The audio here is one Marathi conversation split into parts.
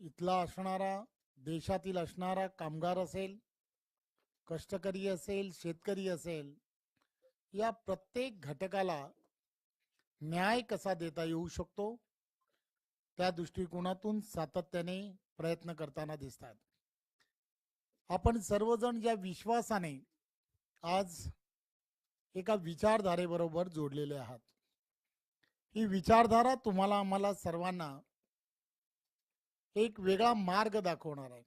इथला असणारा, देशातील असणारा कामगार असेल, कष्टकरी असेल, शेतकरी असेल, या प्रत्येक घटकाला न्याय कसा देता येऊ शकतो, त्या दृष्टिकोनातून सातत्याने प्रयत्न करताना दिसतात. आपण सर्वजण ज्या विश्वासाने आज एका विचारधारेबरोबर जोडलेले आहात, ही विचारधारा तुम्हाला आम्हाला सर्वांना एक वेगळा मार्ग दाखवणार आहे.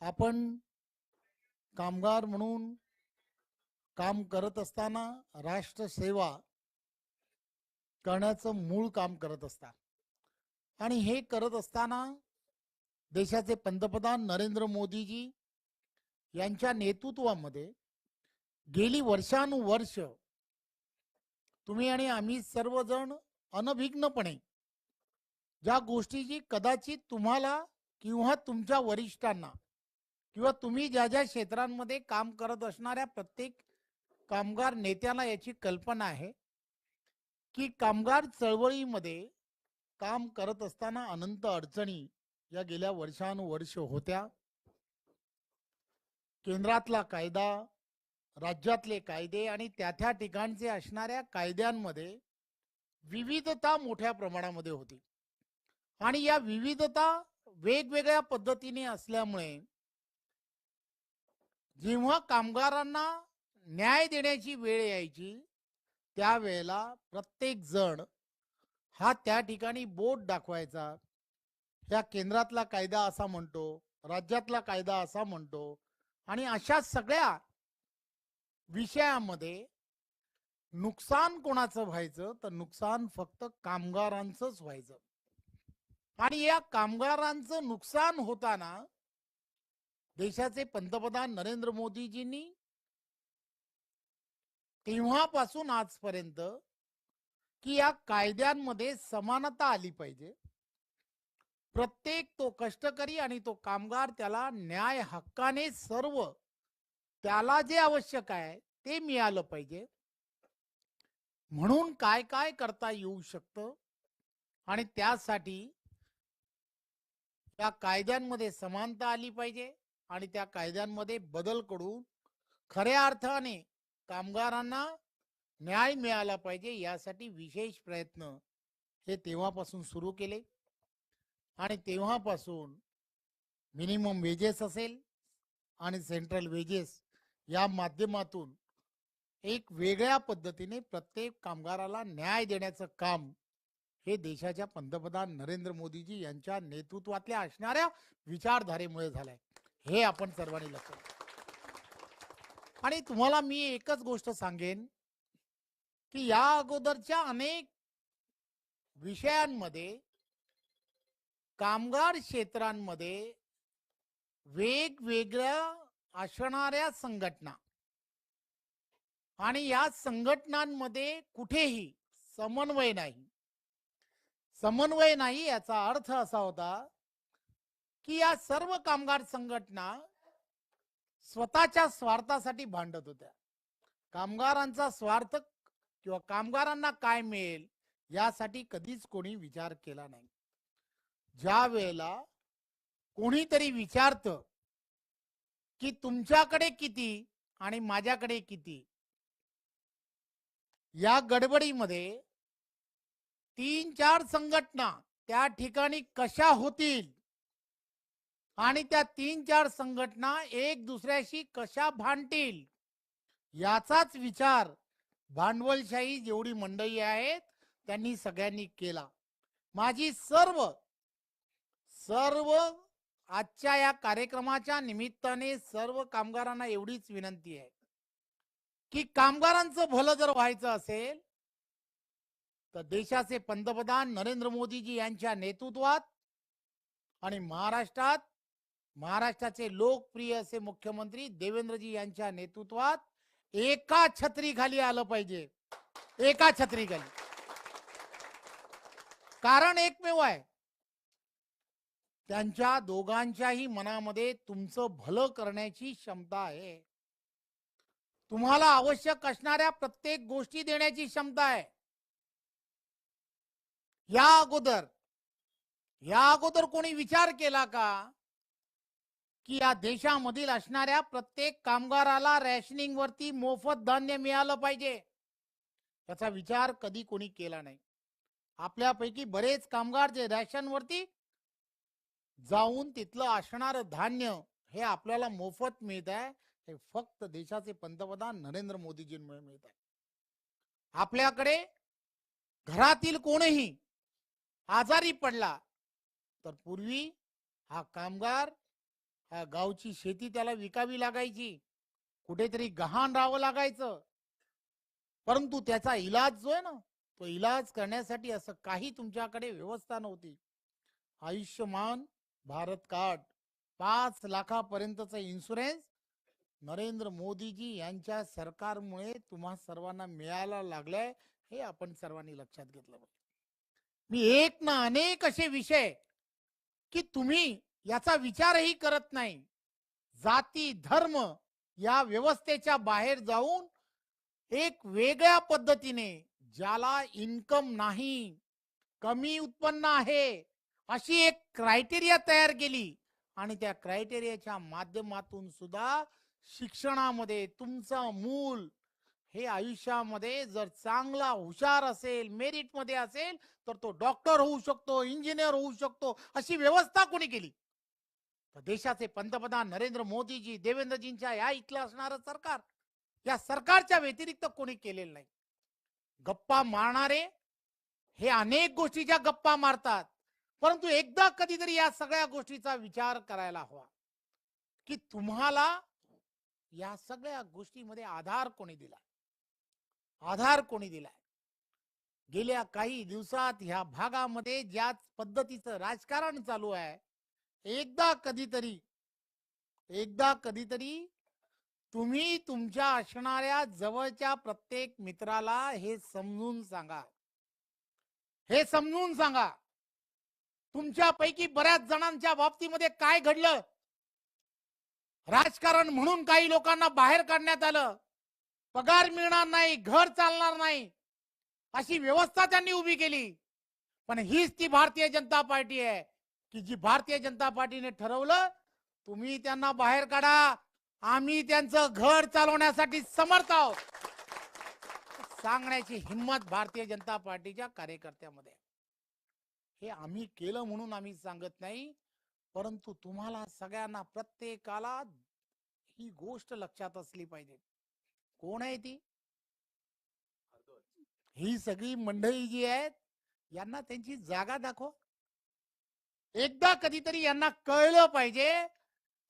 आपण कामगार म्हणून काम करत असताना राष्ट्रसेवा करण्याचं मूळ काम करत असतात आणि हे करत असताना देशाचे पंतप्रधान नरेंद्र मोदीजी यांच्या नेतृत्वामध्ये गेली वर्षानुवर्ष तुम्ही आणि आम्ही सर्वजण अनभिज्ञपणे ज्या गोष्टीची कदाचित तुम्हाला किंवा तुमच्या वरिष्ठांना किंवा तुम्ही ज्या ज्या क्षेत्रांमध्ये काम करत असणाऱ्या प्रत्येक कामगार नेत्याला याची कल्पना आहे की कामगार चळवळीमध्ये काम करत असताना अनंत अडचणी या गेल्या वर्षानुवर्ष होत्या. केंद्रातला कायदा, राज्यातले कायदे आणि त्या ठिकाणचे असणाऱ्या कायद्यांमध्ये विविधता मोठ्या प्रमाणामध्ये होती आणि या विविधता वेगवेगळ्या पद्धतीने असल्यामुळे जेव्हा कामगारांना न्याय देण्याची वेळ यायची त्यावेळेला प्रत्येक जण हा त्या ठिकाणी बोट दाखवायचा. या केंद्रातला कायदा असा म्हणतो, राज्यातला कायदा असा म्हणतो आणि अशा सगळ्या विषयामध्ये नुकसान कोणाचं व्हायचं तर नुकसान फक्त कामगारांचंच व्हायचं. आणि या कामगारांचं नुकसान होताना देशाचे पंतप्रधान नरेंद्र मोदीजींनी तेव्हापासून आजपर्यंत की या कायद्यांमध्ये समानता आली पाहिजे, प्रत्येक तो कष्टकरी आणि तो कामगार त्याला न्याय हक्काने सर्व त्याला जे आवश्यक आहे ते मिळालं पाहिजे, म्हणून काय काय करता येऊ शकतं आणि त्यासाठी त्या कायद्यांमध्ये समानता आली पाहिजे आणि त्या कायद्यांमध्ये बदल करून खऱ्या अर्थाने कामगारांना न्याय मिळाला पाहिजे यासाठी विशेष प्रयत्न हे तेव्हापासून सुरू केले आणि तेव्हापासून मिनिमम वेजेस असेल आणि सेंट्रल वेजेस या माध्यमातून एक वेगळ्या पद्धतीने प्रत्येक कामगाराला न्याय देण्याचं काम हे देशाच्या पंतप्रधान नरेंद्र मोदीजी यांच्या नेतृत्वातल्या असणाऱ्या विचारधारेमुळे झालंय, हे आपण सर्वांनी लक्षात. आणि तुम्हाला मी एकच गोष्ट सांगेन की या अगोदरच्या अनेक विषयांमध्ये कामगार क्षेत्रांमध्ये वेगवेगळ्या असणाऱ्या संघटना आणि या संघटनांमध्ये कुठेही समन्वय नाही. समन्वय नाही याचा अर्थ असा होता की या सर्व कामगार संघटना स्वतःच्या स्वार्थासाठी भांडत होत्या. कामगारांचा स्वार्थ किंवा कामगारांना काय मिळेल यासाठी कधीच कोणी विचार केला नाही. ज्या वेळेला कोणीतरी विचारतं की तुमच्याकडे किती आणि माझ्याकडे किती, या गडबडीमध्ये 3-4 संघटना त्या ठिकाणी कशा होतील आणि त्या 3-4 संघटना एक दुसऱ्याशी कशा भांडतील याचाच विचार भांडवलशाही जेवढी मंडळी आहेत त्यांनी सगळ्यांनी केला. माझी सर्व आजच्या या कार्यक्रमाच्या निमित्ताने सर्व कामगारांना एवढीच विनंती आहे की कामगारांचं भलं जर व्हायचं असेल तर देशाचे पंतप्रधान नरेंद्र मोदीजी यांच्या नेतृत्वात आणि महाराष्ट्राचे लोकप्रिय असे मुख्यमंत्री देवेंद्रजी यांच्या नेतृत्वात एका छत्रीखाली आलं पाहिजे. एका छत्रीखाली. कारण एकमेव आहे, त्यांच्या दोघांच्याही मनामध्ये तुमचं भलं करण्याची क्षमता आहे. तुम्हाला आवश्यक असणाऱ्या प्रत्येक गोष्टी देण्याची क्षमता आहे. या अगोदर या अगोदर कोणी विचार केला का की या देशामधील असणाऱ्या प्रत्येक कामगाराला रॅशनिंग वरती मोफत धान्य मिळालं पाहिजे? याचा विचार कधी कोणी केला नाही. आपल्यापैकी बरेच कामगार जे रॅशनवरती जाऊन तिथलं असणारं धान्य हे आपल्याला मोफत मिळत आहे, हे फक्त देशाचे पंतप्रधान नरेंद्र मोदीजींमुळे मिळत आहे. आपल्याकडे घरातील कोणीही आजारी पडला तर पूर्वी हा कामगार, हा गावची शेती त्याला विकावी लागायची, कुठेतरी गहाण राहावं लागायचं. परंतु त्याचा इलाज जो आहे ना, तो इलाज करण्यासाठी असं काही तुमच्याकडे व्यवस्था नव्हती. आयुष्यमान भारत कार्ड, 5 लाखापर्यंतचा इन्शुरन्स नरेंद्र मोदीजी यांच्या सरकारमुळे तुम्हा सर्वांना मिळायला लागलाय, हे आपण सर्वांनी लक्षात घेतलं पाहिजे. मी एक ना अनेक असे विषय की तुम्ही याचा विचारही करत नाही. जाती धर्म या व्यवस्थेच्या बाहेर जाऊन एक वेगळ्या पद्धतीने, ज्याला इन्कम नाही, कमी उत्पन्न आहे, अशी एक क्रायटेरिया तयार केली आणि त्या क्रायटेरियाच्या माध्यमातून सुद्धा शिक्षणामध्ये तुमचं मूल हे आयुष्यामध्ये जर चांगला हुशार असेल, मेरिटमध्ये असेल, तर तो डॉक्टर होऊ शकतो, इंजिनियर होऊ शकतो, अशी व्यवस्था कोणी केली? तर देशाचे पंतप्रधान नरेंद्र मोदीजी, देवेंद्रजींच्या या इथलं असणारं सरकार, या सरकारच्या व्यतिरिक्त कोणी केलेलं नाही. गप्पा मारणारे हे अनेक गोष्टीच्या गप्पा मारतात, परंतु एकदा कधीतरी या सगळ्या गोष्टीचा विचार करायला हवा की तुम्हाला या सगळ्या गोष्टीमध्ये आधार कोणी दिला, आधार कोणी दिलाय? गेल्या काही दिवसात ह्या भागामध्ये ज्या पद्धतीचं राजकारण चालू आहे, एकदा कधीतरी एकदा कधीतरी तुम्ही तुमच्या असणाऱ्या जवळच्या प्रत्येक मित्राला हे समजून सांगा, हे समजून सांगा. तुमच्यापैकी बऱ्याच जणांच्या बाबतीमध्ये काय घडलं? राजकारण म्हणून काही लोकांना बाहेर काढण्यात आलं, पगार मिळणार नाही, घर चालणार नाही, अशी व्यवस्था त्यांनी उभी केली. पण हीच ती भारतीय जनता पार्टी आहे की जी भारतीय जनता पार्टीने ठरवलं, तुम्ही त्यांना बाहेर काढा, आम्ही त्यांचं घर चालवण्यासाठी समर्थ आहोत, सांगण्याची हिम्मत भारतीय जनता पार्टीच्या कार्यकर्त्यामध्ये. हे आम्ही केलं म्हणून आम्ही सांगत नाही, परंतु तुम्हाला सगळ्यांना, प्रत्येकाला ही गोष्ट लक्षात असली पाहिजे. कोण आहे ती? ही सगळी मंडळी जी आहेत, यांना त्यांची जागा दाखव. एकदा कधीतरी यांना कळलं पाहिजे,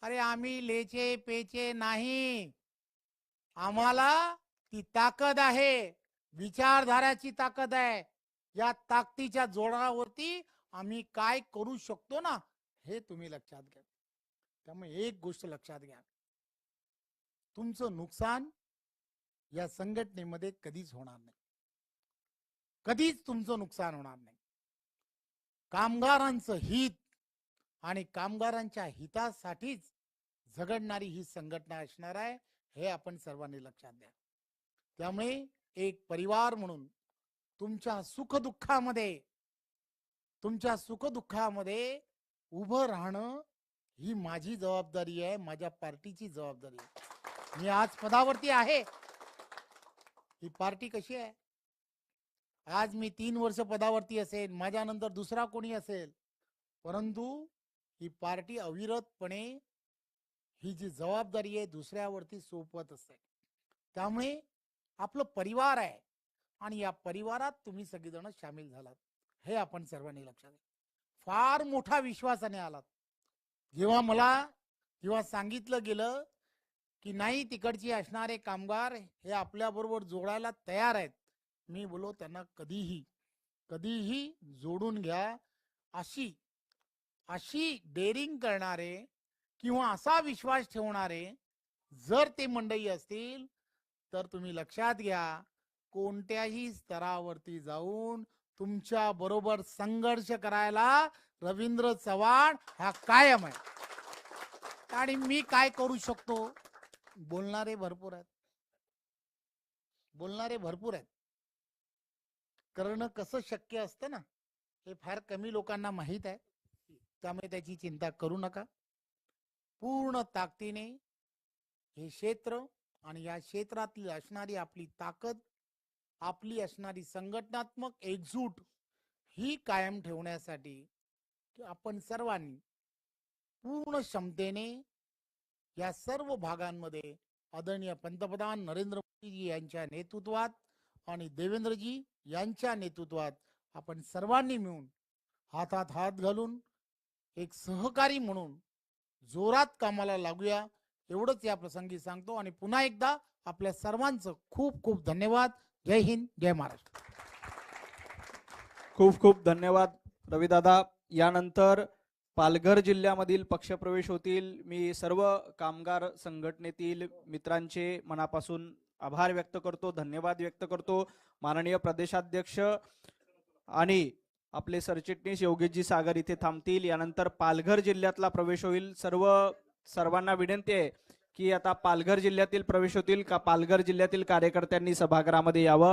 अरे आम्ही लेचे पेचे नाही, आम्हाला ती ताकद आहे, विचारधाराची ताकद आहे. या ताकदीच्या जोरावरती आम्ही काय करू शकतो ना, हे तुम्ही लक्षात घ्या. त्यामुळे एक गोष्ट लक्षात घ्या, तुमचं नुकसान या संघटनेमध्ये कधीच होणार नाही, कधीच तुमचं नुकसान होणार नाही. कामगारांचं हित आणि कामगारांच्या हितासाठीच झगडणारी ही संघटना असणार आहे, हे आपण सर्वांनी लक्षात द्या. त्यामुळे एक परिवार म्हणून तुमच्या सुखदुःखामध्ये उभं राहणं ही माझी जबाबदारी आहे, माझ्या पार्टीची जबाबदारी आहे. मी आज पदावरती आहे. ही पार्टी कशी आहे? आज मी 3 वर्ष पदावरती असेल, माझ्यानंतर दुसरा कोणी असेल, परंतु ही पार्टी अविरतपणे ही जी जबाबदारी आहे दुसऱ्यावरती सोपवत असते. त्यामुळे आपलं परिवार आहे आणि या परिवारात तुम्ही सगळेजण सामील झालात, हे आपण सर्वांनी लक्षात घ्या. फार मोठा विश्वासाने आलात. जेव्हा सांगितलं गेलं की नाही, तिकडची असणारे कामगार हे आपल्या बरोबर जोडायला तयार आहेत, मी बोलो त्यांना कधीही कधीही जोडून घ्या. अशी अशी डेअरिंग करणारे किंवा असा विश्वास ठेवणारे जर ते मंडळी असतील, तर तुम्ही लक्षात घ्या, कोणत्याही स्तरावरती जाऊन तुमच्या बरोबर संघर्ष करायला रवींद्र चव्हाण हा कायम आहे. आणि मी काय करू शकतो? बोलणारे भरपूर आहेत, बोलणारे भरपूर आहेत. करणं कसं शक्य असतं ना, हे फार कमी लोकांना माहीत आहे. त्यामुळे त्याची चिंता करू नका. पूर्ण ताकदीने हे क्षेत्र आणि या क्षेत्रातली असणारी आपली ताकद, आपली असणारी संघटनात्मक एकजूट ही कायम ठेवण्यासाठी आपण सर्वांनी पूर्ण क्षमतेने या सर्व भागांमध्ये आदरणीय पंतप्रधान नरेंद्र मोदीजी यांच्या नेतृत्वात आणि देवेंद्रजी यांच्या नेतृत्वात आपण सर्वांनी मिळून हातात हात घालून एक सहकारी म्हणून जोरात कामाला लागूया, एवढंच या प्रसंगी सांगतो. आणि पुन्हा एकदा आपल्या सर्वांचं खूप खूप धन्यवाद. जय हिंद, जय महाराष्ट्र. खूप खूप धन्यवाद रविदादा. यानंतर पालघर जिल्ह्यामधील पक्षप्रवेश होतील. मी सर्व कामगार संघटनेतील मित्रांचे मनापासून आभार व्यक्त करतो, धन्यवाद व्यक्त करतो. माननीय प्रदेशाध्यक्ष आणि आपले सरचिटणीस योगेशजी सागर इथे थांबतील. यानंतर पालघर जिल्ह्यातला प्रवेश होईल. सर्वांना विनंती आहे की आता पालघर जिल्ह्यातील प्रवेश होतील का पालघर जिल्ह्यातील कार्यकर्त्यांनी सभागृहामध्ये यावं.